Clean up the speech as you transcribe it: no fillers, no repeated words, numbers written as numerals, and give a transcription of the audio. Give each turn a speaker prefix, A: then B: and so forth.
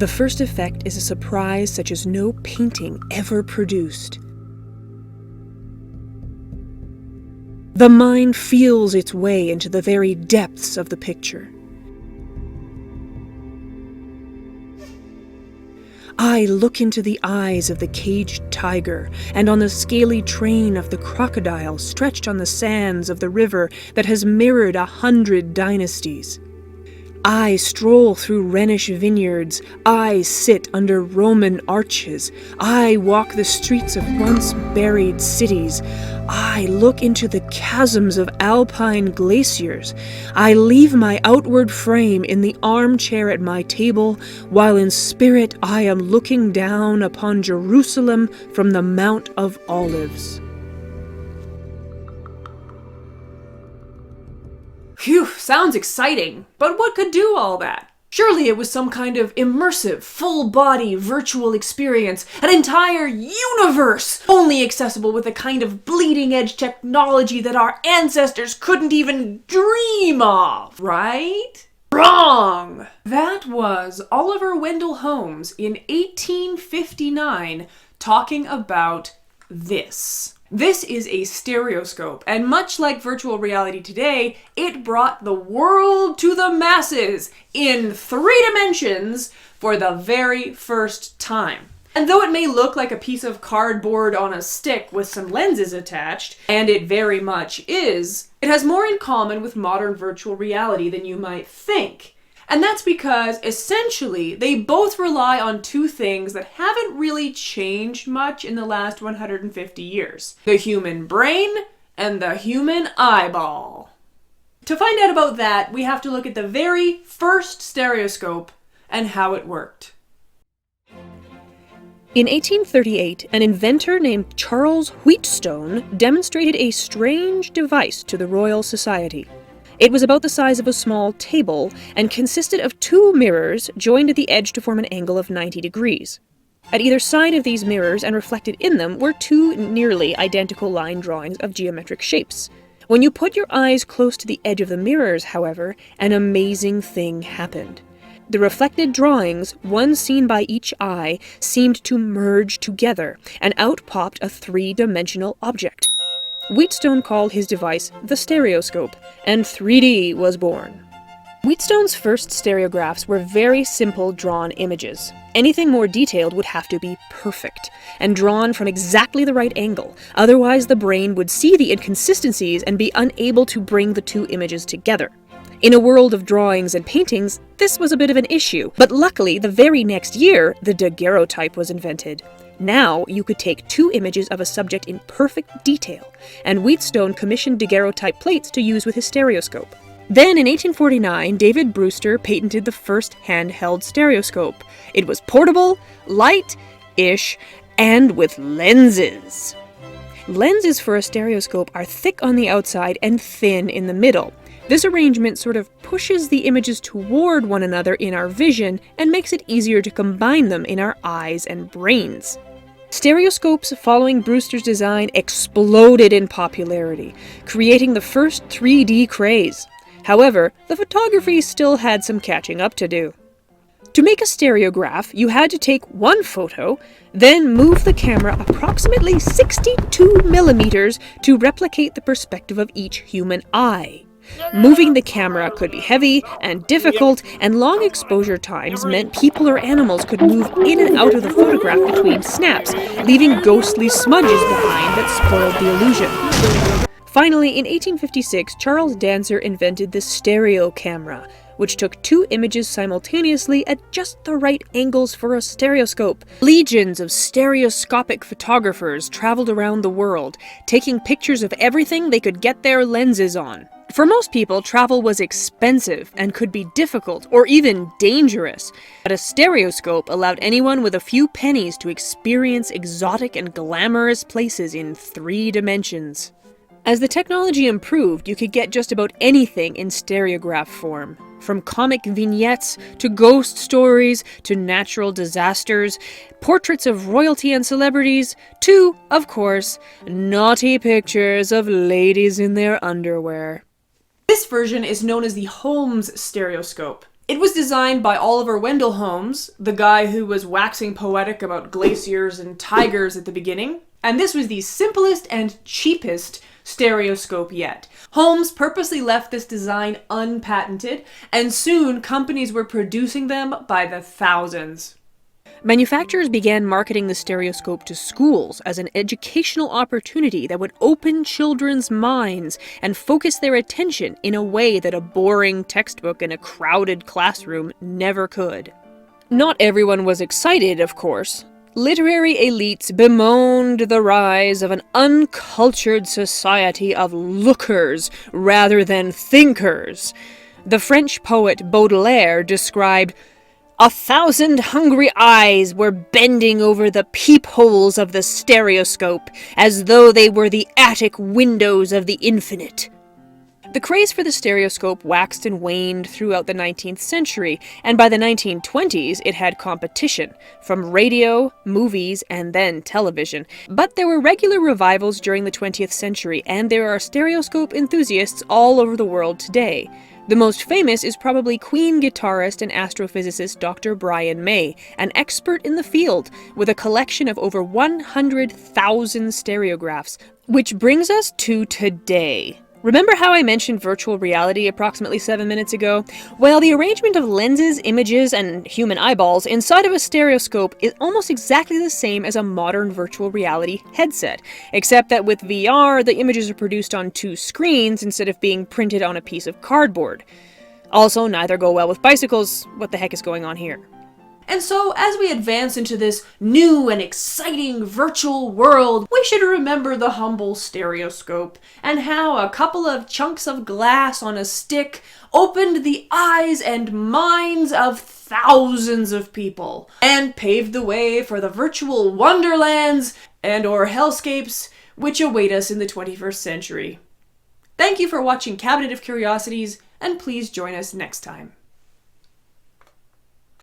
A: The first effect is a surprise such as no painting ever produced. The mind feels its way into the very depths of the picture. I look into the eyes of the caged tiger, and on the scaly train of the crocodile stretched on the sands of the river that has mirrored 100 dynasties. I stroll through Rhenish vineyards, I sit under Roman arches, I walk the streets of once buried cities, I look into the chasms of alpine glaciers, I leave my outward frame in the armchair at my table, while in spirit I am looking down upon Jerusalem from the Mount of Olives.
B: Phew, sounds exciting, but what could do all that? Surely it was some kind of immersive, full-body virtual experience, an entire universe, only accessible with a kind of bleeding-edge technology that our ancestors couldn't even dream of, right? Wrong! That was Oliver Wendell Holmes in 1859 talking about this. This is a stereoscope, and much like virtual reality today, it brought the world to the masses in 3 dimensions for the very first time. And though it may look like a piece of cardboard on a stick with some lenses attached, and it very much is, it has more in common with modern virtual reality than you might think. And that's because, essentially, they both rely on 2 things that haven't really changed much in the last 150 years. The human brain and the human eyeball. To find out about that, we have to look at the very first stereoscope and how it worked.
A: In 1838, an inventor named Charles Wheatstone demonstrated a strange device to the Royal Society. It was about the size of a small table and consisted of 2 mirrors joined at the edge to form an angle of 90 degrees. At either side of these mirrors and reflected in them were 2 nearly identical line drawings of geometric shapes. When you put your eyes close to the edge of the mirrors, however, an amazing thing happened. The reflected drawings, one seen by each eye, seemed to merge together, and out popped a 3-dimensional object. Wheatstone called his device the stereoscope, and 3D was born. Wheatstone's first stereographs were very simple drawn images. Anything more detailed would have to be perfect, and drawn from exactly the right angle, otherwise the brain would see the inconsistencies and be unable to bring the 2 images together. In a world of drawings and paintings, this was a bit of an issue, but luckily the very next year, the daguerreotype was invented. Now, you could take 2 images of a subject in perfect detail, and Wheatstone commissioned daguerreotype plates to use with his stereoscope. Then, in 1849, David Brewster patented the first handheld stereoscope. It was portable, light-ish, and with lenses. Lenses for a stereoscope are thick on the outside and thin in the middle. This arrangement sort of pushes the images toward one another in our vision and makes it easier to combine them in our eyes and brains. Stereoscopes following Brewster's design exploded in popularity, creating the first 3D craze. However, the photography still had some catching up to do. To make a stereograph, you had to take 1 photo, then move the camera approximately 62 millimeters to replicate the perspective of each human eye. Moving the camera could be heavy and difficult, and long exposure times meant people or animals could move in and out of the photograph between snaps, leaving ghostly smudges behind that spoiled the illusion. Finally, in 1856, Charles Dancer invented the stereo camera, which took 2 images simultaneously at just the right angles for a stereoscope. Legions of stereoscopic photographers traveled around the world, taking pictures of everything they could get their lenses on. For most people, travel was expensive and could be difficult or even dangerous, but a stereoscope allowed anyone with a few pennies to experience exotic and glamorous places in 3 dimensions. As the technology improved, you could get just about anything in stereograph form. From comic vignettes, to ghost stories, to natural disasters, portraits of royalty and celebrities, to, of course, naughty pictures of ladies in their underwear.
B: This version is known as the Holmes Stereoscope. It was designed by Oliver Wendell Holmes, the guy who was waxing poetic about glaciers and tigers at the beginning, and this was the simplest and cheapest stereoscope yet. Holmes purposely left this design unpatented, and soon companies were producing them by the thousands.
A: Manufacturers began marketing the stereoscope to schools as an educational opportunity that would open children's minds and focus their attention in a way that a boring textbook in a crowded classroom never could. Not everyone was excited, of course. Literary elites bemoaned the rise of an uncultured society of lookers rather than thinkers. The French poet Baudelaire described, "1,000 hungry eyes were bending over the peepholes of the stereoscope, as though they were the attic windows of the infinite." The craze for the stereoscope waxed and waned throughout the 19th century, and by the 1920s it had competition, from radio, movies, and then television. But there were regular revivals during the 20th century, and there are stereoscope enthusiasts all over the world today. The most famous is probably Queen guitarist and astrophysicist Dr. Brian May, an expert in the field, with a collection of over 100,000 stereographs, which brings us to today. Remember how I mentioned virtual reality approximately 7 minutes ago? Well, the arrangement of lenses, images, and human eyeballs inside of a stereoscope is almost exactly the same as a modern virtual reality headset, except that with VR, the images are produced on 2 screens instead of being printed on a piece of cardboard. Also, neither go well with bicycles. What the heck is going on here?
B: And so, as we advance into this new and exciting virtual world, we should remember the humble stereoscope, and how a couple of chunks of glass on a stick opened the eyes and minds of thousands of people, and paved the way for the virtual wonderlands and/or hellscapes which await us in the 21st century. Thank you for watching Cabinet of Curiosities, and please join us next time.